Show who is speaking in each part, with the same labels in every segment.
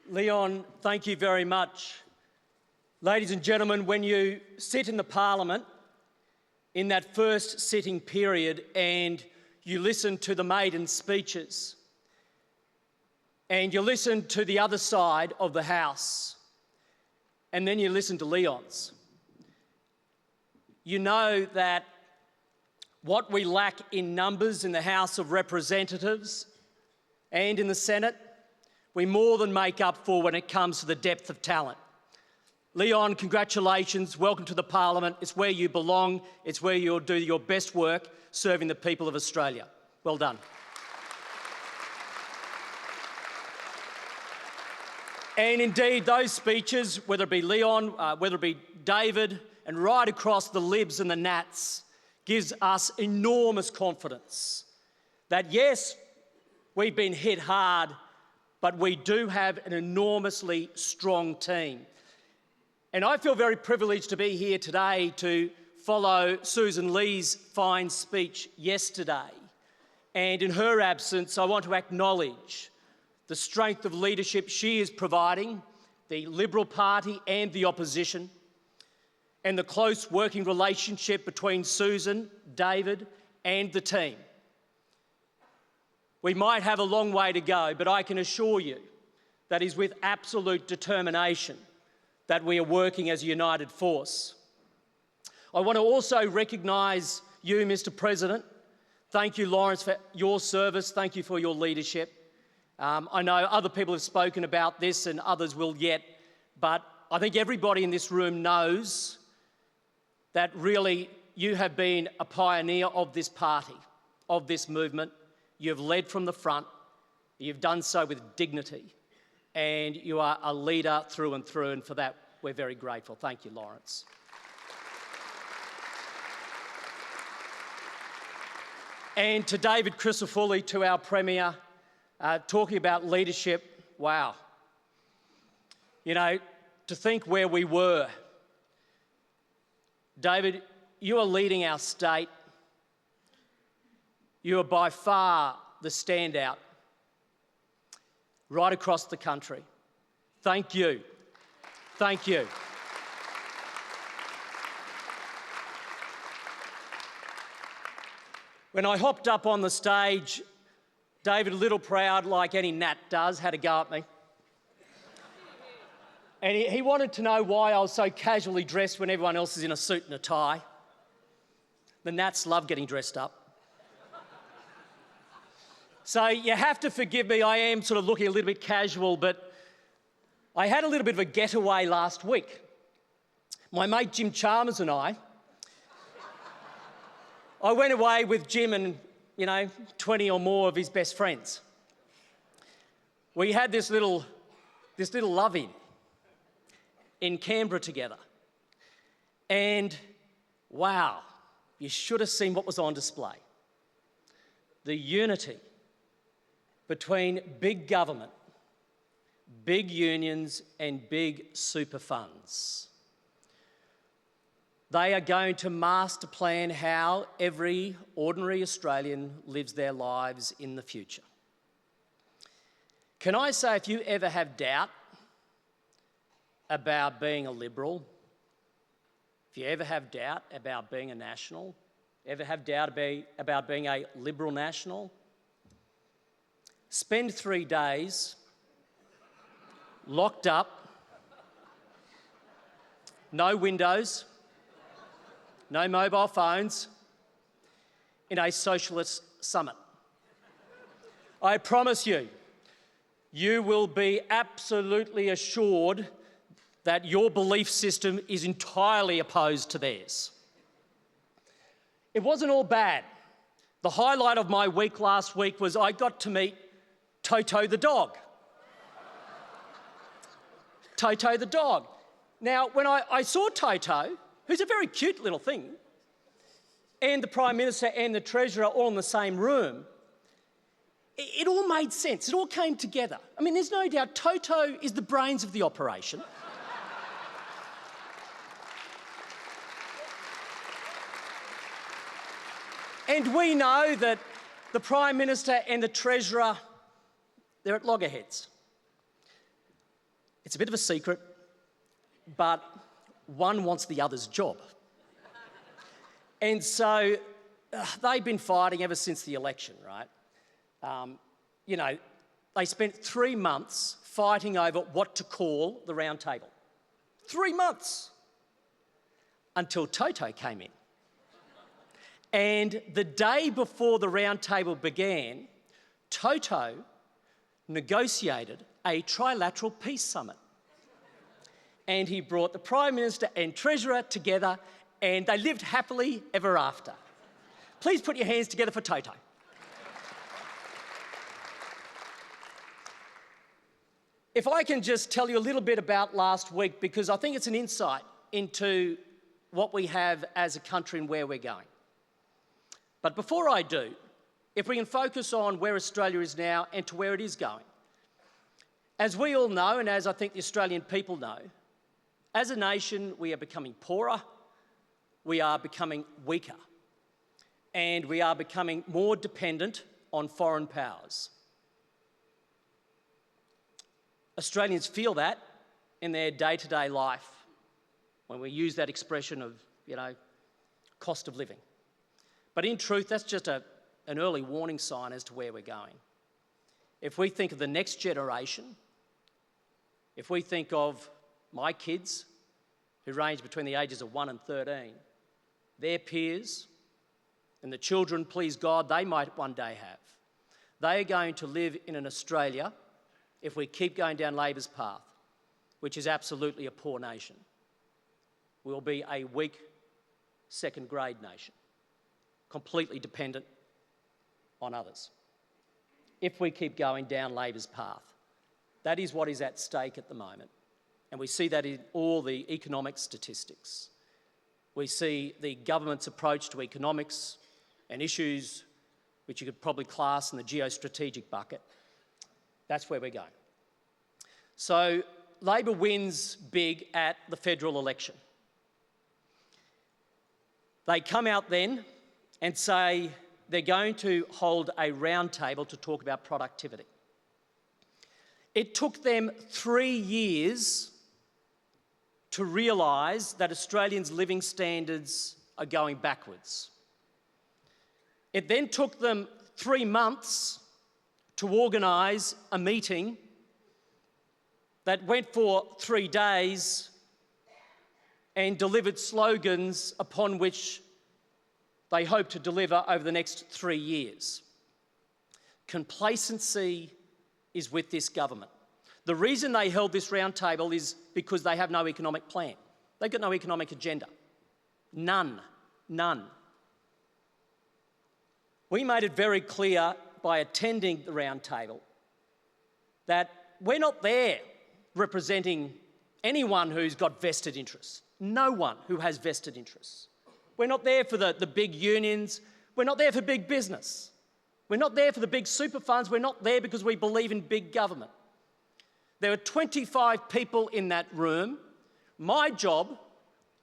Speaker 1: Leon, thank you very much. Ladies and gentlemen, when you sit in the Parliament in that first sitting period and you listen to the maiden speeches and you listen to the other side of the House and then you listen to Leon's, you know that what we lack in numbers in the House of Representatives and in the Senate, we more than make up for when it comes to the depth of talent. Leon, congratulations. Welcome to the Parliament. It's where you belong. It's where you'll do your best work serving the people of Australia. Well done. And indeed, those speeches, whether it be Leon, whether it be David, and right across the Libs and the Nats, gives us enormous confidence that, yes, we've been hit hard, but we do have an enormously strong team. And I feel very privileged to be here today to follow Susan Lee's fine speech yesterday. And in her absence, I want to acknowledge the strength of leadership she is providing, the Liberal Party and the opposition, and the close working relationship between Susan, David and the team. We might have a long way to go, but I can assure you that is with absolute determination that we are working as a united force. I want to also recognise you, Mr. President. Thank you, Lawrence, for your service. Thank you for your leadership. I know other people have spoken about this and others will yet, but I think everybody in this room knows that really you have been a pioneer of this party, of this movement. You've led from the front, you've done so with dignity, and you are a leader through and through, and for that we're very grateful. Thank you, Lawrence. And to David Crisafulli, to our Premier, talking about leadership, wow. You know, to think where we were. David, you are leading our state. You are by far the standout right across the country. Thank you. Thank you. When I hopped up on the stage, David, a little proud, like any Nat does, had a go at me. And he wanted to know why I was so casually dressed when everyone else is in a suit and a tie. The Nats love getting dressed up. So you have to forgive me, I am sort of looking a little bit casual, but I had a little bit of a getaway last week. My mate Jim Chalmers and I went away with Jim and, 20 or more of his best friends. We had this little love-in in Canberra together. And wow, you should have seen what was on display. The unity between big government, big unions and big super funds. They are going to master plan how every ordinary Australian lives their lives in the future. Can I say, if you ever have doubt about being a Liberal, if you ever have doubt about being a National, ever have doubt about being a Liberal National, spend 3 days locked up, no windows, no mobile phones, in a socialist summit. I promise you, you will be absolutely assured that your belief system is entirely opposed to theirs. It wasn't all bad. The highlight of my week last week was I got to meet Toto the dog. Toto the dog. Now, when I saw Toto, who's a very cute little thing, and the Prime Minister and the Treasurer all in the same room, it all made sense. It all came together. I mean, there's no doubt Toto is the brains of the operation. And we know that the Prime Minister and the Treasurer, they're at loggerheads. It's a bit of a secret, but one wants the other's job. And so they've been fighting ever since the election, right? They spent 3 months fighting over what to call the round table. 3 months. Until Toto came in. And the day before the round table began, Toto negotiated a trilateral peace summit. And he brought the Prime Minister and Treasurer together, and they lived happily ever after. Please put your hands together for Toto. If I can just tell you a little bit about last week, because I think it's an insight into what we have as a country and where we're going. But before I do, if we can focus on where Australia is now and to where it is going. As we all know, and as I think the Australian people know, as a nation we are becoming poorer, we are becoming weaker, and we are becoming more dependent on foreign powers. Australians feel that in their day-to-day life when we use that expression of, cost of living. But in truth, that's just an early warning sign as to where we're going. If we think of the next generation, if we think of my kids, who range between the ages of 1 and 13, their peers, and the children, please God, they might one day have, they are going to live in an Australia, if we keep going down Labor's path, which is absolutely a poor nation. We'll be a weak second-grade nation, completely dependent on others. If we keep going down Labor's path, that is what is at stake at the moment. And we see that in all the economic statistics. We see the government's approach to economics and issues which you could probably class in the geostrategic bucket. That's where we're going. So Labor wins big at the federal election. They come out then and say they're going to hold a round table to talk about productivity. It took them 3 years to realise that Australians' living standards are going backwards. It then took them 3 months to organise a meeting that went for 3 days and delivered slogans upon which they hope to deliver over the next 3 years. Complacency is with this government. The reason they held this round table is because they have no economic plan. They've got no economic agenda. None. We made it very clear by attending the round table that we're not there representing anyone who's got vested interests. No one who has vested interests. We're not there for the big unions. We're not there for big business. We're not there for the big super funds. We're not there because we believe in big government. There were 25 people in that room. My job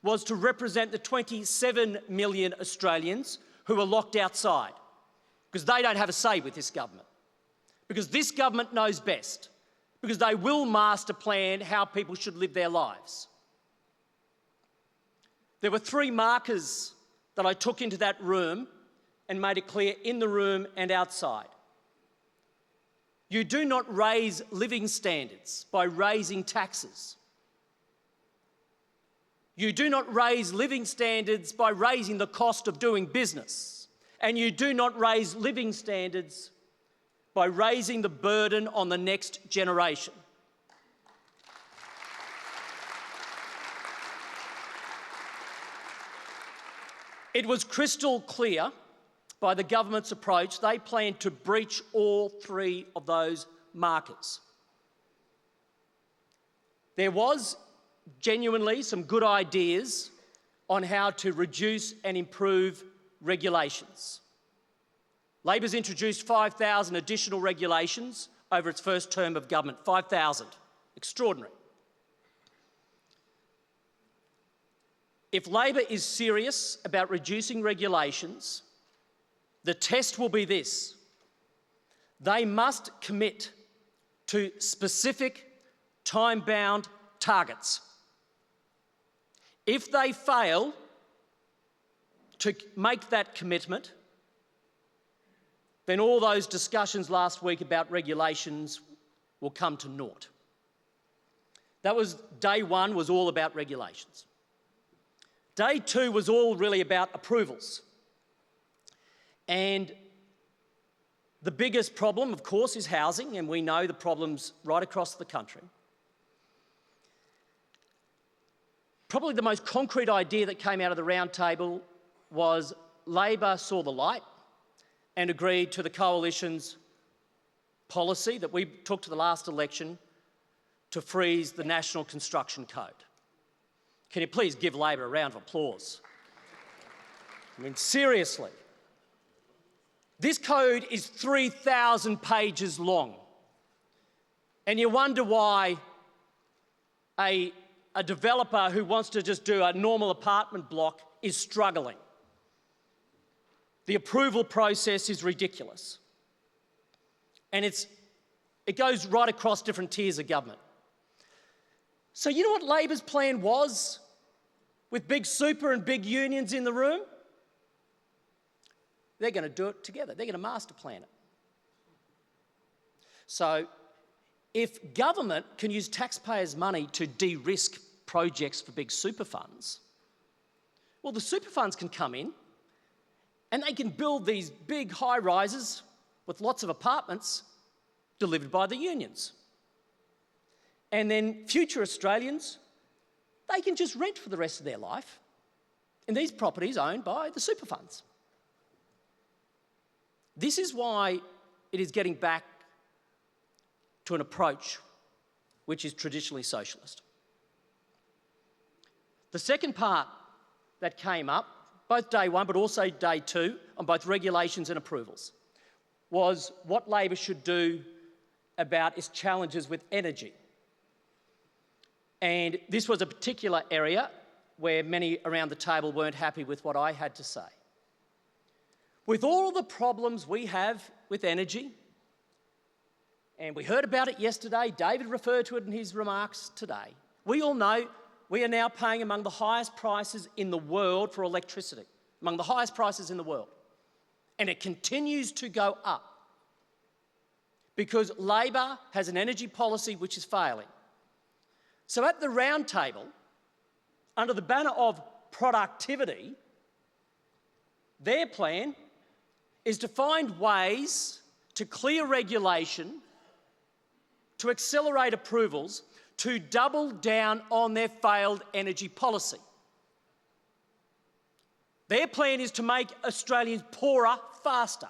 Speaker 1: was to represent the 27 million Australians who are locked outside because they don't have a say with this government. Because this government knows best. Because they will master plan how people should live their lives. There were 3 markers that I took into that room and made it clear in the room and outside. You do not raise living standards by raising taxes. You do not raise living standards by raising the cost of doing business. And you do not raise living standards by raising the burden on the next generation. It was crystal clear by the government's approach they planned to breach all 3 of those markers. There was genuinely some good ideas on how to reduce and improve regulations. Labor's introduced 5,000 additional regulations over its first term of government. 5,000. Extraordinary. If Labor is serious about reducing regulations, the test will be this. They must commit to specific, time-bound targets. If they fail to make that commitment, then all those discussions last week about regulations will come to naught. That was day one, was all about regulations. Day two was all really about approvals. And the biggest problem, of course, is housing, and we know the problems right across the country. Probably the most concrete idea that came out of the round table was Labor saw the light and agreed to the coalition's policy that we took to the last election to freeze the National Construction Code. Can you please give Labor a round of applause? I mean, seriously. This code is 3,000 pages long. And you wonder why a developer who wants to just do a normal apartment block is struggling. The approval process is ridiculous. And it goes right across different tiers of government. So you know what Labor's plan was with big super and big unions in the room? They're going to do it together. They're going to master plan it. So if government can use taxpayers' money to de-risk projects for big super funds, well, the super funds can come in and they can build these big high-rises with lots of apartments delivered by the unions. And then future Australians, they can just rent for the rest of their life in these properties owned by the super funds. This is why it is getting back to an approach which is traditionally socialist. The second part that came up, both day one but also day two, on both regulations and approvals, was what Labor should do about its challenges with energy. And this was a particular area where many around the table weren't happy with what I had to say. With all the problems we have with energy, and we heard about it yesterday, David referred to it in his remarks today, we all know we are now paying among the highest prices in the world for electricity, among the highest prices in the world. And it continues to go up because Labor has an energy policy which is failing. So at the round table, under the banner of productivity, their plan is to find ways to clear regulation, to accelerate approvals, to double down on their failed energy policy. Their plan is to make Australians poorer faster.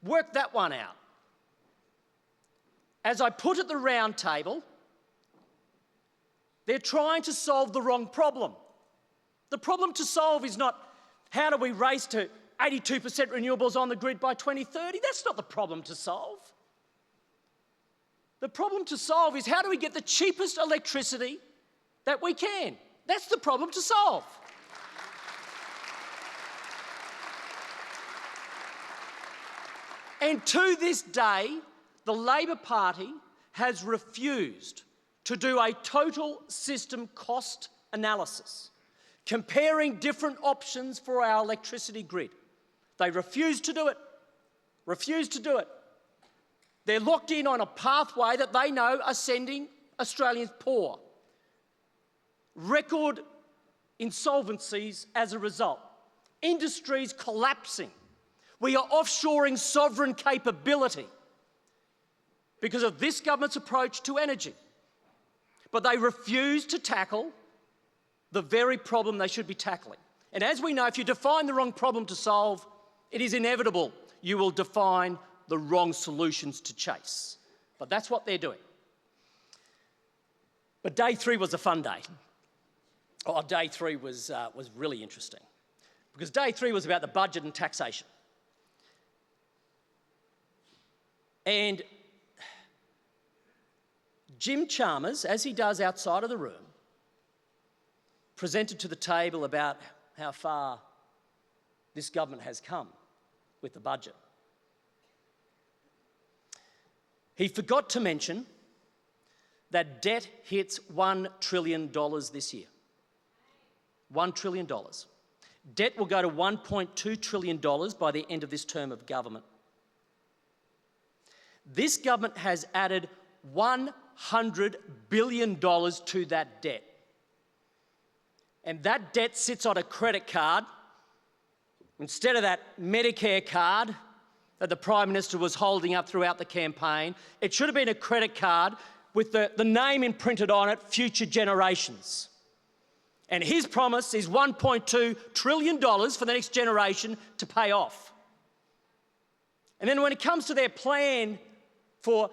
Speaker 1: Work that one out. As I put at the round table, they're trying to solve the wrong problem. The problem to solve is not how do we race to 82% renewables on the grid by 2030. That's not the problem to solve. The problem to solve is how do we get the cheapest electricity that we can. That's the problem to solve. And to this day, the Labor Party has refused to do a total system cost analysis, comparing different options for our electricity grid. They refuse to do it. Refuse to do it. They're locked in on a pathway that they know are sending Australians poor. Record insolvencies as a result. Industries collapsing. We are offshoring sovereign capability because of this government's approach to energy. But they refuse to tackle the very problem they should be tackling. And as we know, if you define the wrong problem to solve, it is inevitable you will define the wrong solutions to chase. But that's what they're doing. But day three was a fun day. Oh, day three was really interesting because day three was about the budget and taxation. And Jim Chalmers, as he does outside of the room, presented to the table about how far this government has come with the budget. He forgot to mention that debt hits $1 trillion this year. $1 trillion. Debt will go to $1.2 trillion by the end of this term of government. This government has added $100 billion to that debt. And that debt sits on a credit card instead of that Medicare card that the Prime Minister was holding up throughout the campaign. It should have been a credit card with the name imprinted on it, Future Generations. And his promise is $1.2 trillion for the next generation to pay off. And then when it comes to their plan for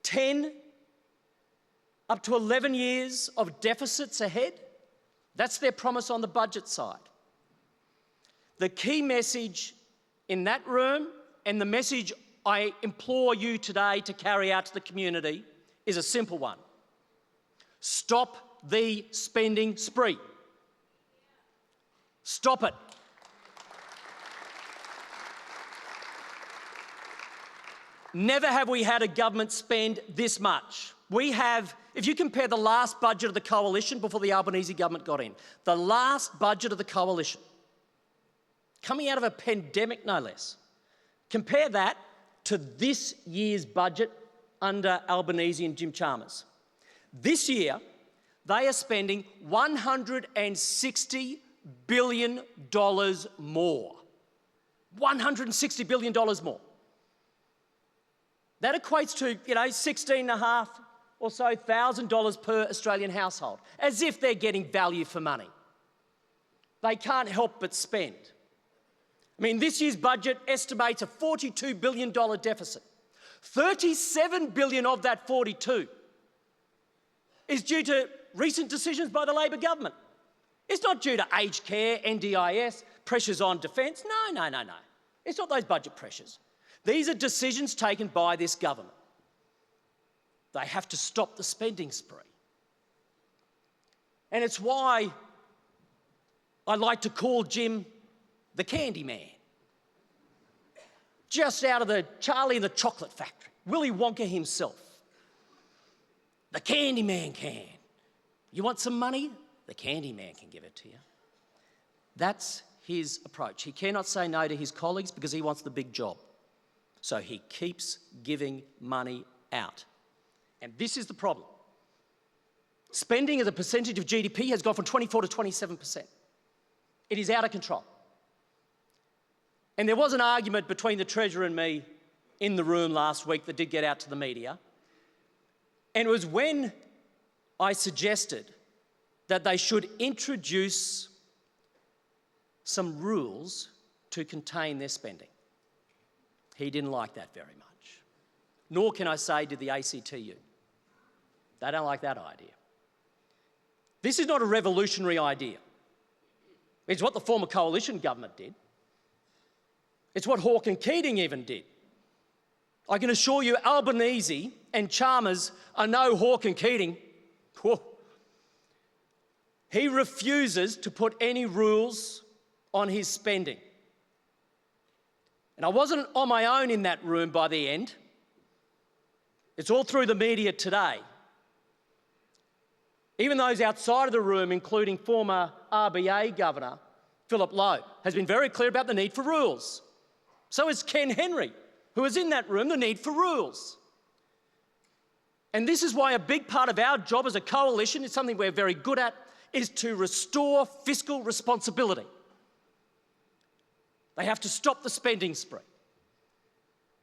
Speaker 1: 10 up to 11 years of deficits ahead, that's their promise on the budget side. The key message in that room, and the message I implore you today to carry out to the community, is a simple one. Stop the spending spree. Stop it. Never have we had a government spend this much. We have, if you compare the last budget of the Coalition before the Albanese government got in, the last budget of the Coalition, coming out of a pandemic no less, compare that to this year's budget under Albanese and Jim Chalmers. This year, they are spending $160 billion more. $160 billion more. That equates to, $16,500 or so per Australian household, as if they're getting value for money. They can't help but spend. I mean, this year's budget estimates a $42 billion deficit. $37 billion of that 42 is due to recent decisions by the Labor government. It's not due to aged care, NDIS, pressures on defence. No. It's not those budget pressures. These are decisions taken by this government. They have to stop the spending spree. And it's why I like to call Jim the Candy Man. Just out of the Charlie and the Chocolate Factory, Willy Wonka himself. The Candy Man can. You want some money? The Candy Man can give it to you. That's his approach. He cannot say no to his colleagues because he wants the big job. So he keeps giving money out. And this is the problem. Spending as a percentage of GDP has gone from 24 to 27%. It is out of control. And there was an argument between the Treasurer and me in the room last week that did get out to the media. And it was when I suggested that they should introduce some rules to contain their spending. He didn't like that very much. Nor can I say did the ACTU. They don't like that idea. This is not a revolutionary idea. It's what the former coalition government did. It's what Hawke and Keating even did. I can assure you Albanese and Chalmers are no Hawke and Keating. Whoa. He refuses to put any rules on his spending. And I wasn't on my own in that room by the end. It's all through the media today. Even those outside of the room, including former RBA Governor Philip Lowe, has been very clear about the need for rules. So is Ken Henry, who was in that room, the need for rules. And this is why a big part of our job as a coalition is something we're very good at, is to restore fiscal responsibility. They have to stop the spending spree.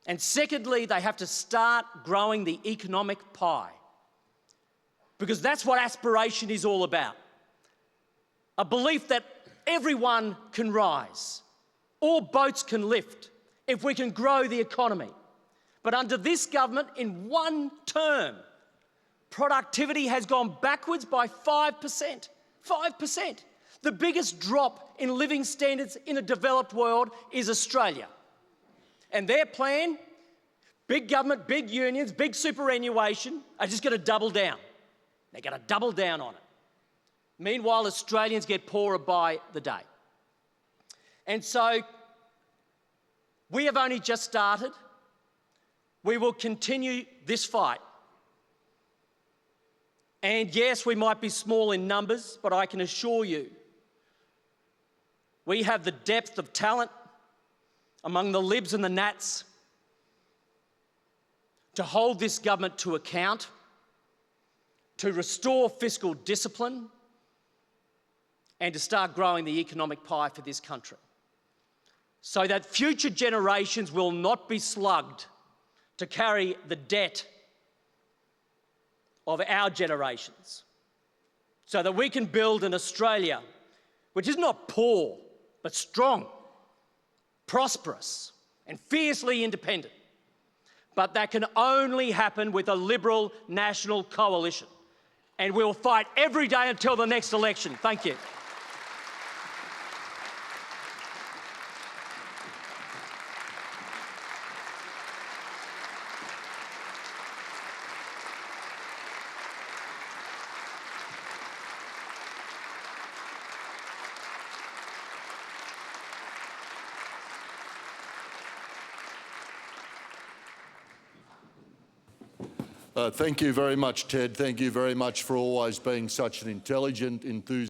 Speaker 1: And secondly, they have to start growing the economic pie. Because that's what aspiration is all about. A belief that everyone can rise, all boats can lift, if we can grow the economy. But under this government, in one term, productivity has gone backwards by 5%. 5%. The biggest drop in living standards in the developed world is Australia. And their plan, big government, big unions, big superannuation, are just going to double down. They're going to double down on it. Meanwhile, Australians get poorer by the day. And so, we have only just started. We will continue this fight. And yes, we might be small in numbers, but I can assure you we have the depth of talent among the Libs and the Nats to hold this government to account, to restore fiscal discipline, and to start growing the economic pie for this country, so that future generations will not be slugged to carry the debt of our generations, so that we can build an Australia which is not poor, but strong, prosperous, and fiercely independent. But that can only happen with a Liberal national coalition. And we'll fight every day until the next election. Thank you.
Speaker 2: Thank you very much, Ted. Thank you very much for always being such an intelligent, enthusiastic